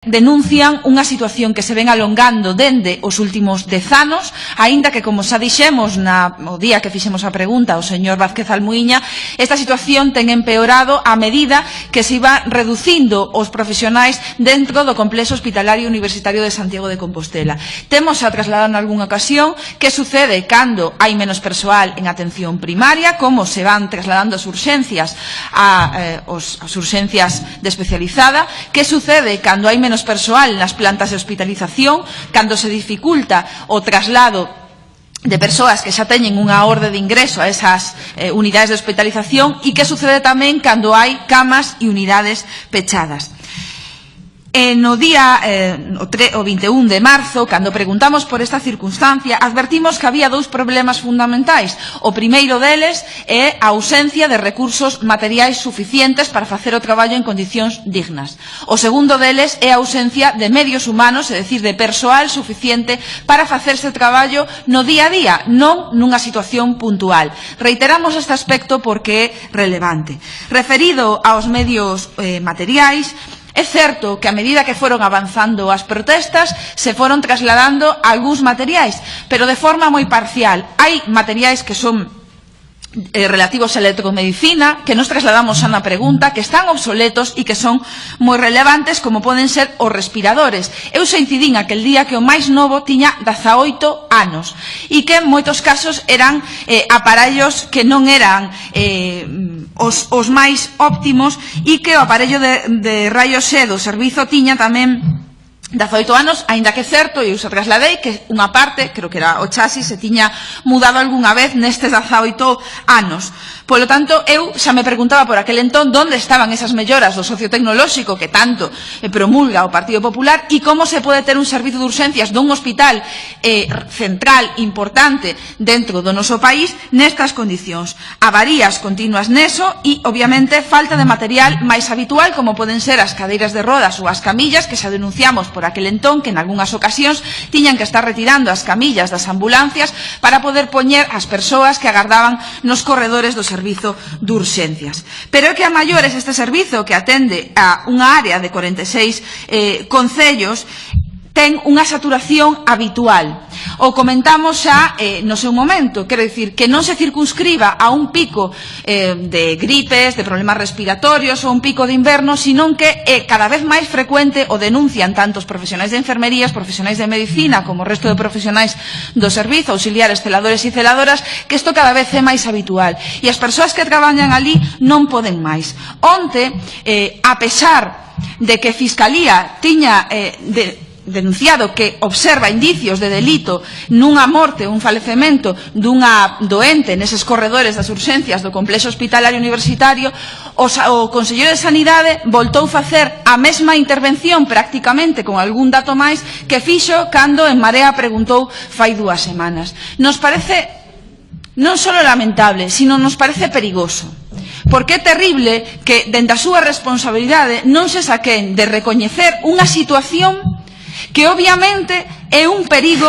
denuncian unha situación que se ven alongando dende os últimos 10 anos, aínda que, como xa dixemos o día que fixemos a pregunta ao señor Vázquez Almuíña, esta situación ten empeorado a medida que se iba reducindo os profesionais dentro do complexo hospitalario universitario de Santiago de Compostela. Temos a trasladar en algunha ocasión que sucede cando hai menos persoal en atención primaria, como se van trasladando as urxencias as urxencias de especializada, que sucede cando hai menos persoal nas plantas de hospitalización, cando se dificulta o traslado de persoas que xa teñen unha orde de ingreso a esas unidades de hospitalización e que sucede tamén cando hai camas e unidades pechadas. No día o 21 de marzo, cando preguntamos por esta circunstancia, advertimos que había dous problemas fundamentais. O primeiro deles é a ausencia de recursos materiais suficientes para facer o traballo en condicións dignas. O segundo deles é a ausencia de medios humanos, é dicir, de persoal suficiente para facerse o traballo no día a día, non nunha situación puntual. Reiteramos este aspecto porque é relevante. Referido aos medios materiais, é certo que a medida que foron avanzando as protestas se foron trasladando algúns materiais, pero de forma moi parcial. Hai materiais que son relativos a electromedicina, que nos trasladamos a na pregunta, que están obsoletos e que son moi relevantes, como poden ser os respiradores. Eu xa incidín aquel día que o máis novo tiña 18 anos e que en moitos casos eran aparellos que non eran os máis óptimos e que o aparello de rayos X do servizo tiña tamén 18 anos, aínda que é certo, e eu se trasladei que unha parte, creo que era o chasis, se tiña mudado algunha vez nestes 18 anos. Polo tanto, eu xa me preguntaba por aquel entón onde estaban esas melloras do sociotecnolóxico que tanto promulga o Partido Popular e como se pode ter un servizo de urxencias dun hospital central importante dentro do noso país nestas condicións. Avarías continuas neso e, obviamente, falta de material máis habitual, como poden ser as cadeiras de rodas ou as camillas, que xa denunciamos por aquel entón que en algunhas ocasións tiñan que estar retirando as camillas das ambulancias para poder poñer as persoas que agardaban nos corredores do servizo de urxencias. Pero é que a maiores este servizo, que atende a unha área de 46 concellos, ten unha saturación habitual. O comentamos xa no seu momento, quero dicir, que non se circunscriba a un pico de gripes, de problemas respiratorios ou un pico de inverno, sino que é cada vez máis frecuente, o denuncian tanto os profesionais de enfermería, os profesionais de medicina, como o resto de profesionais do servizo, auxiliares, celadores e celadoras, que isto cada vez é máis habitual. E as persoas que traballan ali non poden máis. Onte, a pesar de que Fiscalía tiña denunciado que observa indicios de delito nunha morte, un falecemento dunha doente neses corredores das urxencias do complexo hospitalario universitario, o Conselleiro de Sanidade voltou facer a mesma intervención prácticamente con algún dato máis que fixo cando En Marea preguntou fai 2 semanas. Nos parece non só lamentable, sino nos parece perigoso. Porque é terrible que, dende a súa responsabilidade, non se saquen de recoñecer unha situación que obviamente é un perigo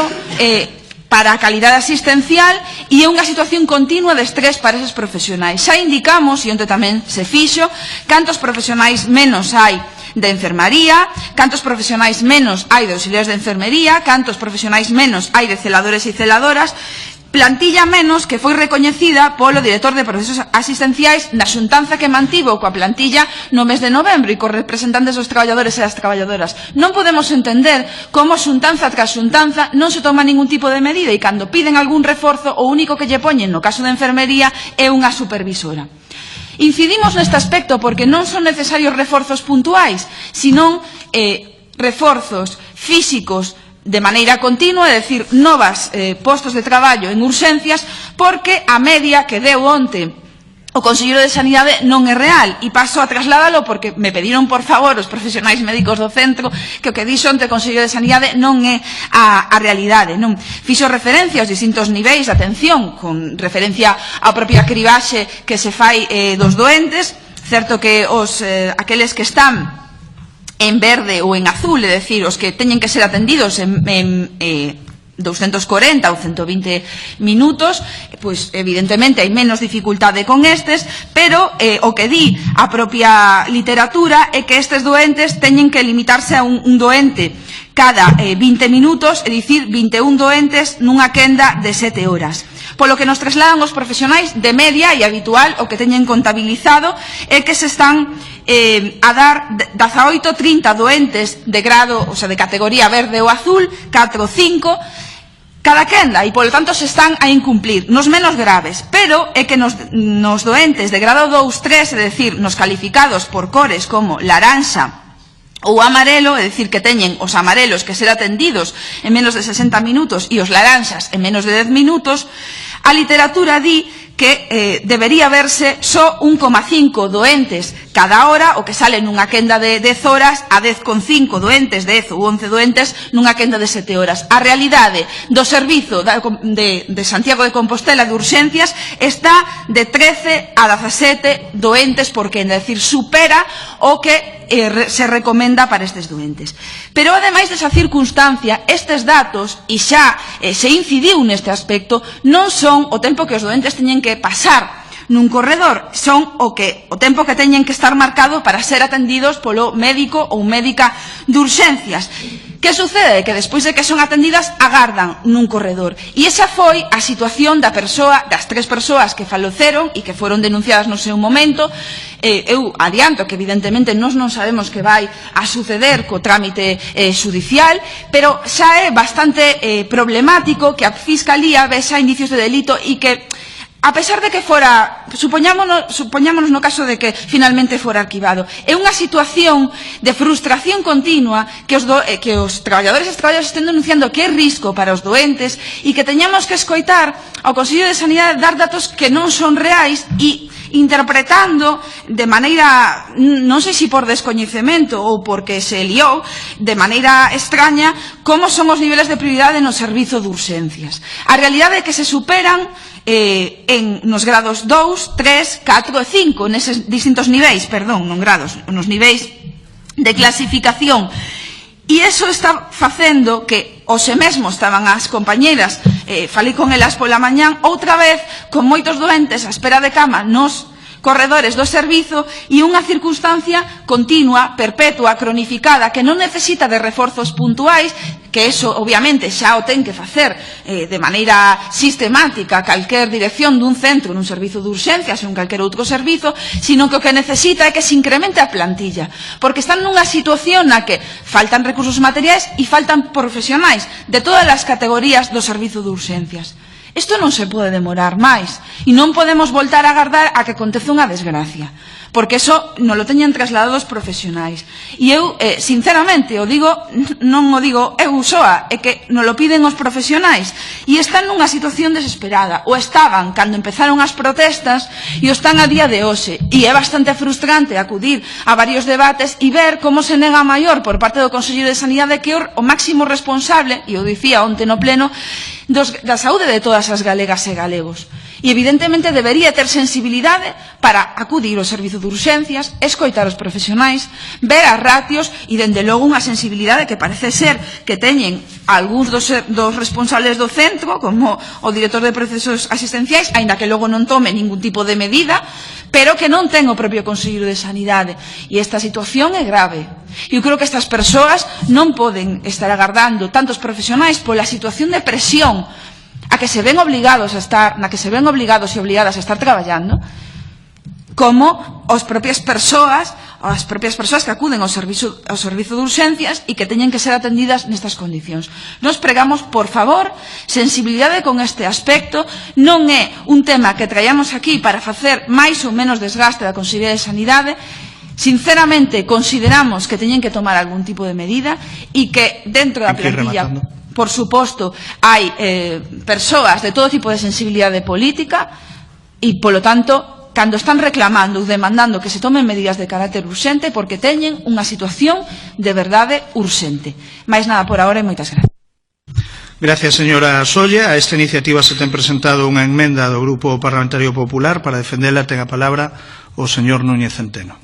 para a calidade asistencial e é unha situación continua de estrés para eses profesionais. Xa indicamos, e onde tamén se fixo, cantos profesionais menos hai de enfermaría, cantos profesionais menos hai de auxiliares de enfermería, cantos profesionais menos hai de celadores e celadoras, plantilla menos que foi recoñecida polo director de procesos asistenciais na xuntanza que mantivo coa plantilla no mes de novembro e cos representantes dos traballadores e das traballadoras. Non podemos entender como xuntanza tras xuntanza non se toma ningún tipo de medida e cando piden algún reforzo o único que lle poñen no caso de enfermería é unha supervisora. Incidimos neste aspecto porque non son necesarios reforzos puntuais, senón reforzos físicos de maneira continua, é dicir, novas postos de traballo en urxencias, porque a media que deu onte o Conselleiro de Sanidade non é real, e paso a trasladalo porque me pediron por favor os profesionais médicos do centro que o que dixo onte o Conselleiro de Sanidade non é a realidade. Non fixo referencia aos distintos niveis de atención, con referencia á propia cribaxe que se fai dos doentes. Certo que aqueles que están en verde ou en azul, é dicir, os que teñen que ser atendidos 240 ou 120 minutos, pois evidentemente hai menos dificultade con estes, pero o que di a propia literatura é que estes doentes teñen que limitarse a un doente cada 20 minutos, é dicir, 21 doentes nunha quenda de 7 horas. Polo que nos trasladan os profesionais de media e habitual, o que teñen contabilizado é que se están a dar 18-30 doentes de grado, o sea, de categoría verde ou azul, 4 ou 5 cada quenda, e polo tanto se están a incumplir nos menos graves, pero é que nos doentes de grado 2-3, é dicir, nos calificados por cores como laranxa ou amarelo, é dicir, que teñen os amarelos que ser atendidos en menos de 60 minutos e os laranxas en menos de 10 minutos, a literatura di que debería verse só 1,5 doentes cada hora, o que sale nunha quenda de 10 horas, a 10,5 doentes, 10 ou 11 doentes nunha quenda de 7 horas. A realidade do servizo de Santiago de Compostela de urxencias está de 13 a 17 doentes por quenda, é dicir, supera o que se recomenda para estes doentes. Pero, ademais desa circunstancia, estes datos, e xa se incidiu neste aspecto, non son o tempo que os doentes teñen que pasar nun corredor, son o tempo que teñen que estar marcado para ser atendidos polo médico ou médica de urxencias. Que sucede? Que despois de que son atendidas agardan nun corredor. E esa foi a situación das 3 persoas que faleceron e que foron denunciadas no seu momento. Eu adianto que evidentemente nós non sabemos que vai a suceder co trámite xudicial, pero xa é bastante problemático que a Fiscalía vexa indicios de delito e que, a pesar de que fora, supoñámonos no caso de que finalmente fora arquivado, é unha situación de frustración continua que os traballadores e as traballadoras estén denunciando que é risco para os doentes e que teñamos que escoitar ao Consello de Sanidade dar datos que non son reais e interpretando de maneira, non sei se por descoñecemento ou porque se liou, de maneira extraña, como son os niveles de prioridade no servizo de urxencias. A realidade é que se superan nos grados 2, 3, 4 e 5, neses distintos niveis, perdón, non grados, nos niveis de clasificación. E iso está facendo que hoxe mesmo estaban as compañeras, falei con elas pola mañán, outra vez con moitos doentes á espera de cama nos corredores do servizo e unha circunstancia continua, perpetua, cronificada, que non necesita de reforzos puntuais, que eso obviamente xa o ten que facer de maneira sistemática calquer dirección dun centro, nun servizo de urxencias ou en calquer outro servizo, sino que o que necesita é que se incremente a plantilla, porque están nunha situación na que faltan recursos materiais e faltan profesionais de todas as categorías do servizo de urxencias. Isto non se pode demorar máis e non podemos voltar a agardar a que acontece unha desgracia, porque eso non lo teñen trasladado os profesionais. E eu, sinceramente, non o digo eu soa, é que non lo piden os profesionais e están nunha situación desesperada, o estaban cando empezaron as protestas e o están a día de hoxe, e é bastante frustrante acudir a varios debates e ver como se nega maior por parte do Consello de Sanidade que o máximo responsable, e eu dicía onte no pleno, da saúde de todas as galegas e galegos. E evidentemente debería ter sensibilidade para acudir ao servizo de urxencias, escoitar os profesionais, ver as ratios e, dende logo, unha sensibilidade que parece ser que teñen algúns dos responsables do centro, como o director de procesos asistenciais, aínda que logo non tome ningún tipo de medida, pero que non ten o propio Consello de Sanidade. E esta situación é grave. Eu creo que estas persoas non poden estar agardando tantos profesionais pola situación de presión a que se ven obligados a estar, na que se ven obligados e obligadas a estar traballando, como as propias persoas que acuden ao servizo de urxencias e que teñen que ser atendidas nestas condicións. Nos pregamos, por favor, sensibilidade con este aspecto. Non é un tema que traíamos aquí para facer máis ou menos desgaste da Consellería de Sanidade. Sinceramente, consideramos que teñen que tomar algún tipo de medida e que dentro da plantilla, por suposto, hai persoas de todo tipo de sensibilidade política e, polo tanto, cando están reclamando ou demandando que se tomen medidas de carácter urxente porque teñen unha situación de verdade urxente. Mais nada por agora e moitas gracias. Gracias, señora Solla. A esta iniciativa se ten presentado unha enmenda do Grupo Parlamentario Popular. Para defendela ten a palabra o señor Núñez Centeno.